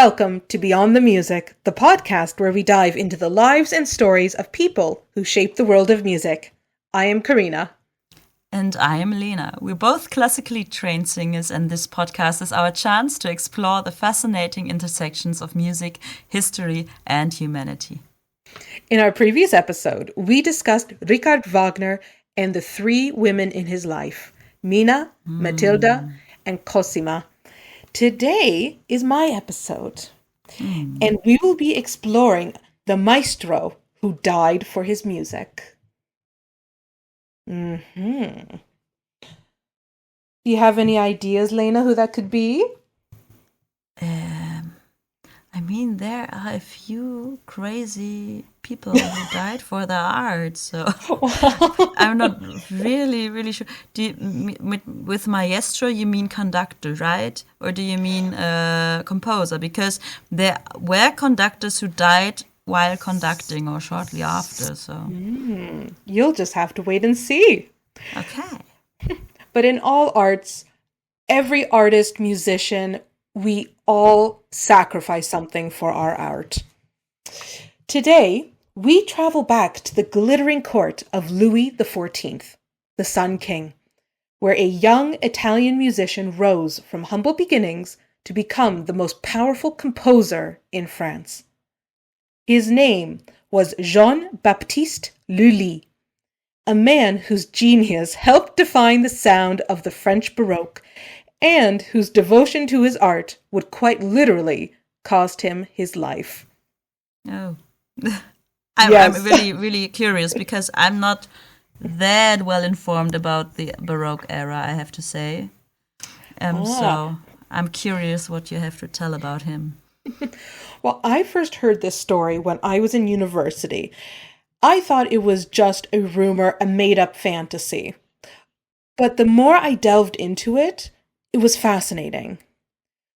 Welcome to Beyond the Music, the podcast where we dive into the lives and stories of people who shape the world of music. I am Karina. And I am Lena. We're both classically trained singers, and this podcast is our chance to explore the fascinating intersections of music, history, and humanity. In our previous episode, we discussed Richard Wagner and the three women in his life, Mina, Matilda, and Cosima. Today is my episode, and we will be exploring the Maestro who died for his music. Do you have any ideas, Lena, who that could be? There are a few crazy people who died for their art, so I'm not really sure. With Maestro, you mean conductor, right? Or do you mean composer? Because there were conductors who died while conducting or shortly after, so... You'll just have to wait and see. Okay. But in all arts, every artist, musician, we all sacrifice something for our art. Today, we travel back to the glittering court of Louis XIV, the Sun King, where a young Italian musician rose from humble beginnings to become the most powerful composer in France. His name was Jean-Baptiste Lully, a man whose genius helped define the sound of the French Baroque and whose devotion to his art would quite literally cost him his life. Oh. I'm really curious because I'm not that well informed about the Baroque era, I have to say. So I'm curious what you have to tell about him. Well, I first heard this story when I was in university. I thought it was just a rumor, a made-up fantasy. But the more I delved into it, it was fascinating.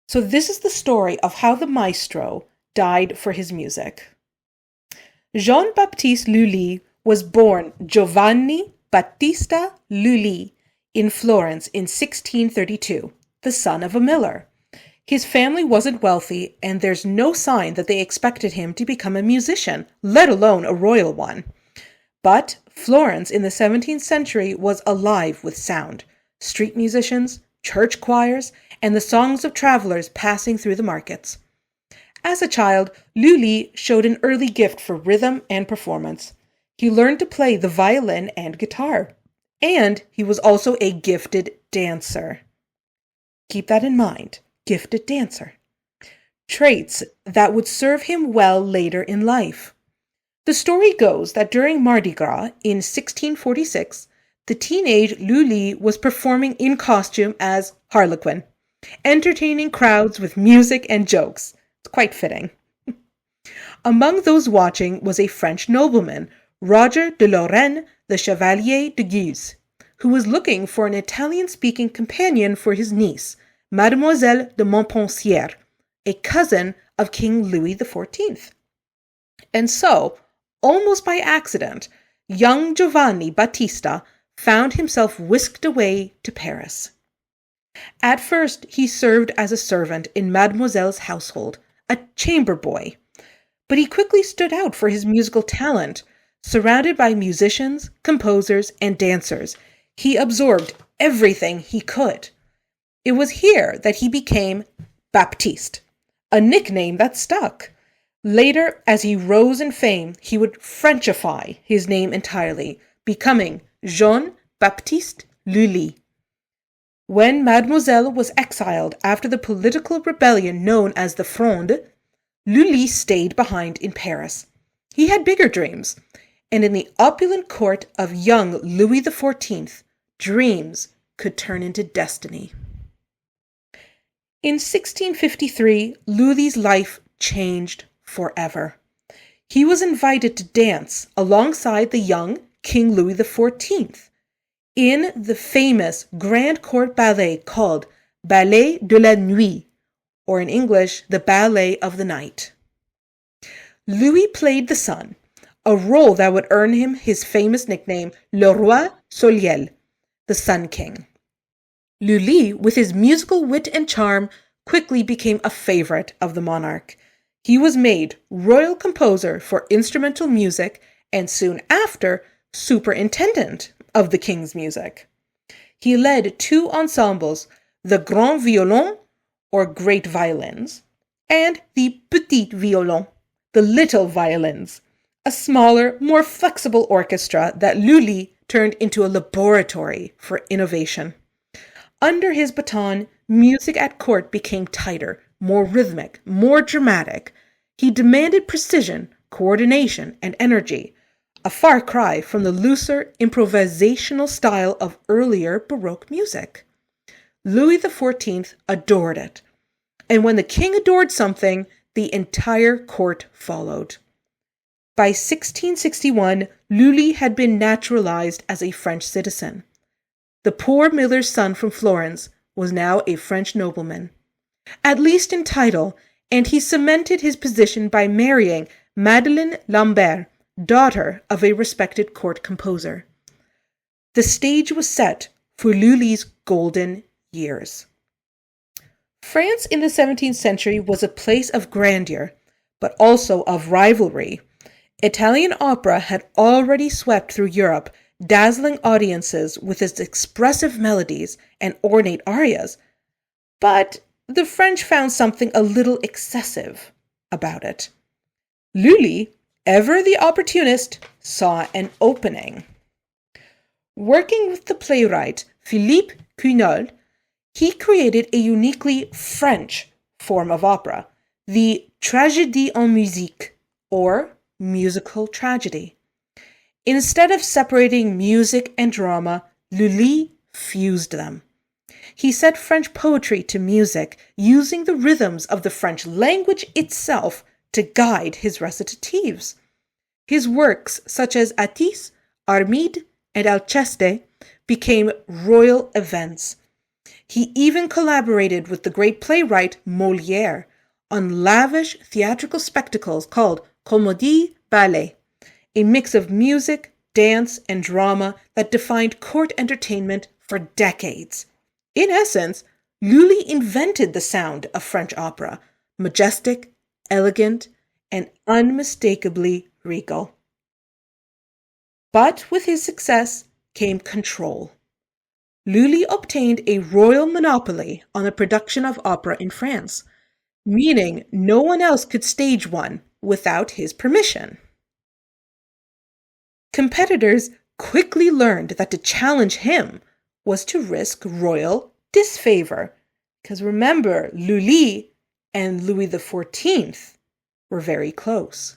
So this is the story of how the Maestro died for his music. Jean-Baptiste Lully was born Giovanni Battista Lully in Florence in 1632, the son of a miller. His family wasn't wealthy, and there's no sign that they expected him to become a musician, let alone a royal one. But Florence in the 17th century was alive with sound, street musicians, church choirs, and the songs of travelers passing through the markets. As a child, Lully showed an early gift for rhythm and performance. He learned to play the violin and guitar, and he was also a gifted dancer. Keep that in mind, gifted dancer. Traits that would serve him well later in life. The story goes that during Mardi Gras in 1646, the teenage Lully was performing in costume as Harlequin, entertaining crowds with music and jokes. It's quite fitting. Among those watching was a French nobleman, Roger de Lorraine, the Chevalier de Guise, who was looking for an Italian-speaking companion for his niece, Mademoiselle de Montpensier, a cousin of King Louis XIV. And so, almost by accident, young Giovanni Battista found himself whisked away to Paris. At first, he served as a servant in Mademoiselle's household, a chamber boy. But he quickly stood out for his musical talent. Surrounded by musicians, composers, and dancers, he absorbed everything he could. It was here that he became Baptiste, a nickname that stuck. Later, as he rose in fame, he would Frenchify his name entirely, becoming Jean-Baptiste Lully. When Mademoiselle was exiled after the political rebellion known as the Fronde, Lully stayed behind in Paris. He had bigger dreams, and in the opulent court of young Louis XIV, dreams could turn into destiny. In 1653, Lully's life changed forever. He was invited to dance alongside the young King Louis XIV in the famous Grand Court ballet called Ballet de la Nuit, or in English, the Ballet of the Night. Louis played the sun, a role that would earn him his famous nickname Le Roi Soleil, the Sun King. Lully, with his musical wit and charm, quickly became a favorite of the monarch. He was made royal composer for instrumental music and soon after superintendent of the king's music. He led two ensembles, the grand violon, or great violins, and the petit violon, the little violins, a smaller, more flexible orchestra that Lully turned into a laboratory for innovation. Under his baton, music at court became tighter, more rhythmic, more dramatic. He demanded precision, coordination, and energy, a far cry from the looser, improvisational style of earlier Baroque music. Louis XIV adored it, and when the king adored something, the entire court followed. By 1661, Lully had been naturalized as a French citizen. The poor miller's son from Florence was now a French nobleman, at least in title, and he cemented his position by marrying Madeleine Lambert, daughter of a respected court composer. The stage was set for Lully's golden years. France in the 17th century was a place of grandeur, but also of rivalry. Italian opera had already swept through Europe, dazzling audiences with its expressive melodies and ornate arias, but the French found something a little excessive about it. Lully, ever the opportunist, saw an opening. Working with the playwright Philippe Cunol, he created a uniquely French form of opera, the tragédie en musique, or musical tragedy. Instead of separating music and drama, Lully fused them. He set French poetry to music, using the rhythms of the French language itself to guide his recitatives. His works, such as Atis, Armide, and Alceste, became royal events. He even collaborated with the great playwright Molière on lavish theatrical spectacles called comédie ballet, a mix of music, dance, and drama that defined court entertainment for decades. In essence, Lully invented the sound of French opera, majestic, elegant, and unmistakably regal. But with his success came control. Lully obtained a royal monopoly on the production of opera in France, meaning no one else could stage one without his permission. Competitors quickly learned that to challenge him was to risk royal disfavor, because remember, Lully and Louis XIV were very close.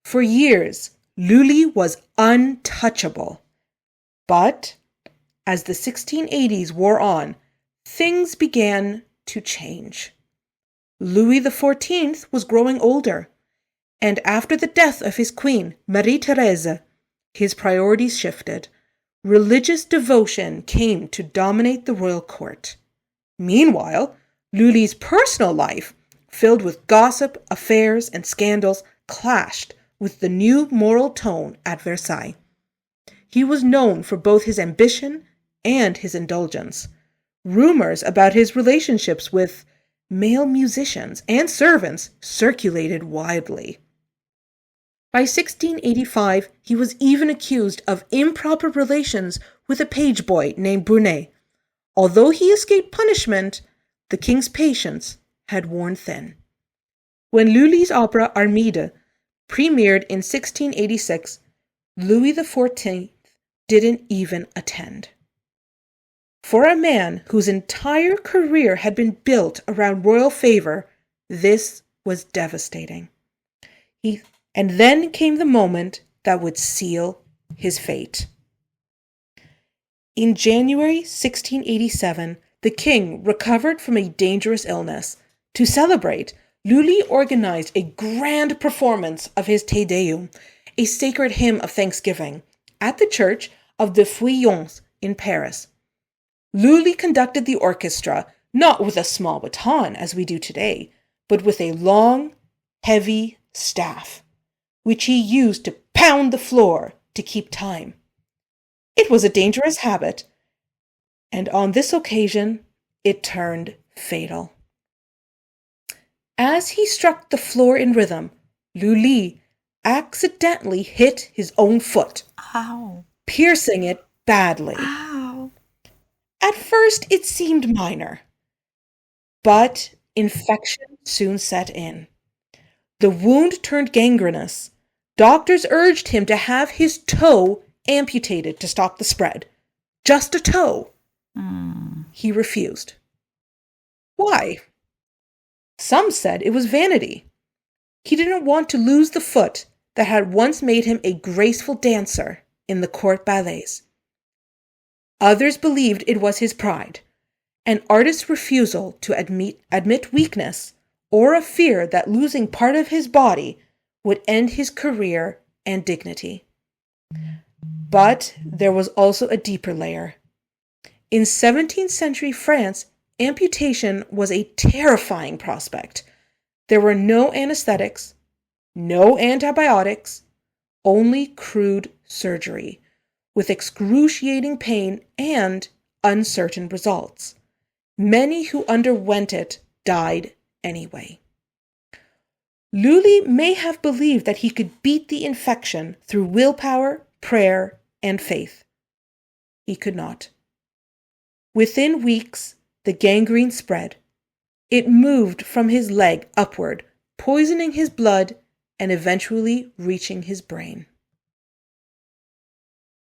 For years, Lully was untouchable, but as the 1680s wore on, things began to change. Louis XIV was growing older, and after the death of his queen, Marie-Thérèse, his priorities shifted. Religious devotion came to dominate the royal court. Meanwhile, Lully's personal life, filled with gossip, affairs, and scandals, clashed with the new moral tone at Versailles. He was known for both his ambition and his indulgence. Rumors about his relationships with male musicians and servants circulated widely. By 1685, he was even accused of improper relations with a page boy named Brunet. Although he escaped punishment, the king's patience had worn thin. When Lully's opera Armide premiered in 1686, Louis XIV didn't even attend. For a man whose entire career had been built around royal favor, this was devastating. And then came the moment that would seal his fate. In January 1687, the king recovered from a dangerous illness. To celebrate, Lully organized a grand performance of his Te Deum, a sacred hymn of thanksgiving, at the church of the Feuillants in Paris. Lully conducted the orchestra not with a small baton as we do today, but with a long, heavy staff, which he used to pound the floor to keep time. It was a dangerous habit, and on this occasion it turned fatal. As he struck the floor in rhythm, Lully accidentally hit his own foot, Ow. piercing it badly. Ow. At first, it seemed minor, but infection soon set in. The wound turned gangrenous. Doctors urged him to have his toe amputated to stop the spread. Just a toe. He refused. Why? Some said it was vanity. He didn't want to lose the foot that had once made him a graceful dancer in the court ballets. Others believed it was his pride, an artist's refusal to admit weakness, or a fear that losing part of his body would end his career and dignity. But there was also a deeper layer. In 17th century France, amputation was a terrifying prospect. There were no anesthetics, no antibiotics, only crude surgery, with excruciating pain and uncertain results. Many who underwent it died anyway. Lully may have believed that he could beat the infection through willpower, prayer, and faith. He could not. Within weeks, the gangrene spread. It moved from his leg upward, poisoning his blood and eventually reaching his brain.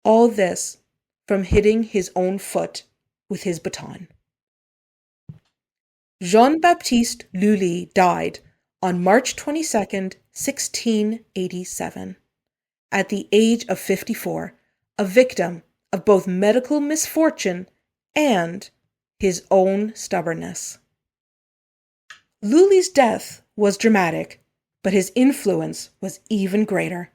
All this from hitting his own foot with his baton. Jean-Baptiste Lully died on March 22nd, 1687, at the age of 54, a victim of both medical misfortune and his own stubbornness. Lully's death was dramatic, but his influence was even greater.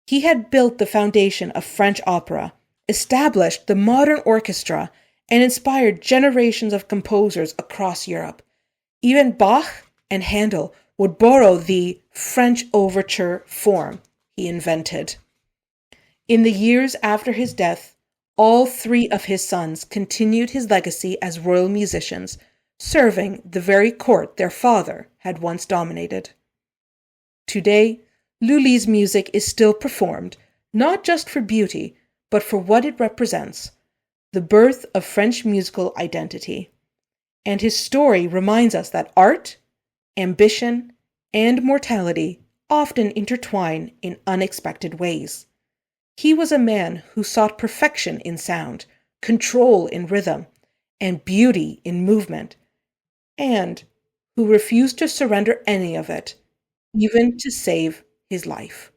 He had built the foundation of French opera, established the modern orchestra, and inspired generations of composers across Europe. Even Bach and Handel would borrow the French overture form he invented. In the years after his death, all three of his sons continued his legacy as royal musicians, serving the very court their father had once dominated. Today, Lully's music is still performed, not just for beauty, but for what it represents, the birth of French musical identity. And his story reminds us that art, ambition, and mortality often intertwine in unexpected ways. He was a man who sought perfection in sound, control in rhythm, and beauty in movement, and who refused to surrender any of it, even to save his life.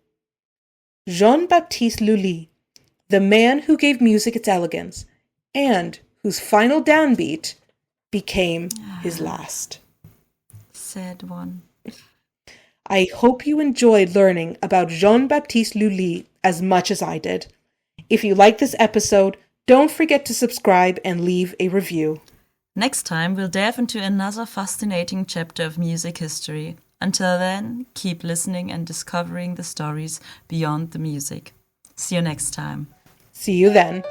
Jean-Baptiste Lully, the man who gave music its elegance, and whose final downbeat became his last. Sad one. I hope you enjoyed learning about Jean-Baptiste Lully as much as I did. If you like this episode, don't forget to subscribe and leave a review. Next time, we'll delve into another fascinating chapter of music history. Until then, keep listening and discovering the stories beyond the music. See you next time. See you then.